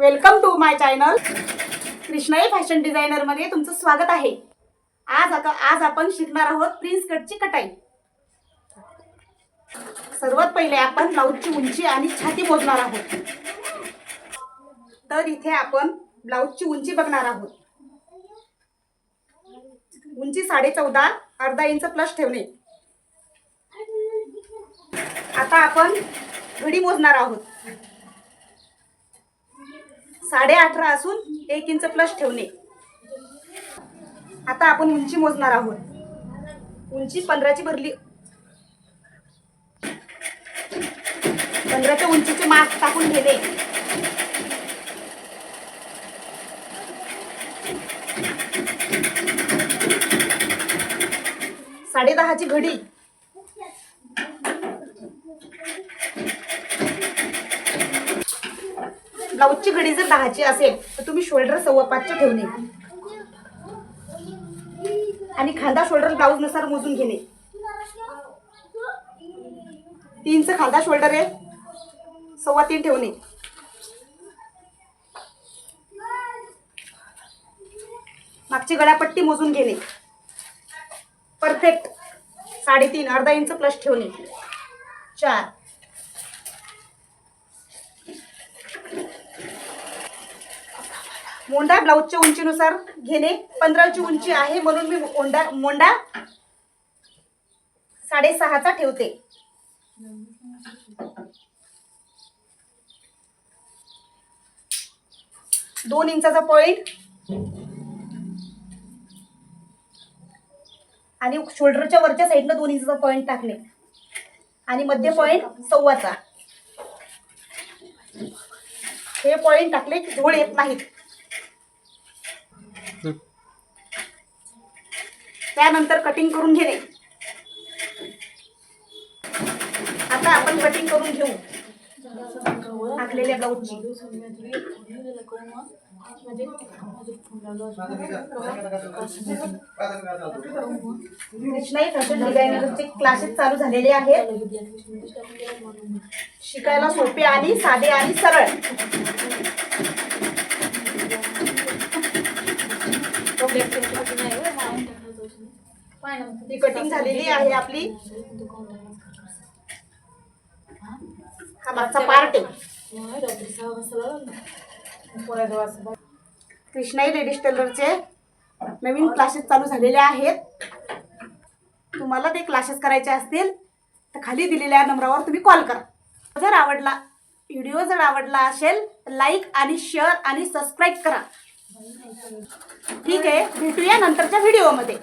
Welcome to my channel Krishnai fashion designer मध्ये तुमचं स्वागत आहे। आज आपण शिकणार आहोत प्रिन्स कटची कटाई। सर्वात पहिले आपण ब्लाऊजची उंची आणि छाती मोजणार आहोत। तर इथे आपण ब्लाऊजची उंची बघणार आहोत। उंची 14.5 अर्धा इंच प्लस ठेवणे। आता आपण घडी मोजणार आहोत। 18.5 असून 1 इंच प्लस ठेवणे। आता आपण उंची मोजणार आहोत। उंची 15ची भरली। 15च्या उंचीचे माप टाकून घेणे। साडे 10ची घडी। ब्लाऊजची घडी जर 10ची असेल तर तुम्ही शोल्डर 5.25 ठेवणे आणि खांदा शोल्डर ब्लाऊज नुसार मोजून घेणे। 3चा खांदा शोल्डर आहे 3.25 ठेवणे। मागची गळापट्टी मोजून घेणे। परफेक्ट 3.5 अर्धा इंच प्लस ठेवणे। 4 मोंडा ब्लाऊजच्या उंचीनुसार घेणे। 15ची उंची आहे म्हणून मी मोंडा 6.5चा ठेवते। दोन इंचाचा पॉइंट आणि शोल्डरच्या वरच्या साईडला 2 इंचाचा पॉइंट टाकणे आणि मध्य पॉइंट 1.25चा। हे पॉइंट टाकले की जोड येत नाहीत। त्यानंतर कटिंग करून घेणे। आता आपण कटिंग करून घेऊ आखलेल्या ब्लाऊजची। कृष्णाई फॅशन डिझायनरचे क्लासेस चालू झालेले आहेत। शिकायला सोपे आणि साधे आणि सरळ। ही कटिंग झालेली आहे आपली। हा मागचा पार्ट आहे। कृष्णाई लेडीज टेलरचे नवीन क्लासेस चालू झालेले आहेत। तुम्हाला ते क्लासेस करायचे असतील तर खाली दिलेल्या नंबरावर तुम्ही कॉल करा। जर आवडला असेल तर लाईक आणि शेअर आणि सबस्क्राईब करा। ठीक आहे, भेटूया नंतरच्या व्हिडिओमध्ये।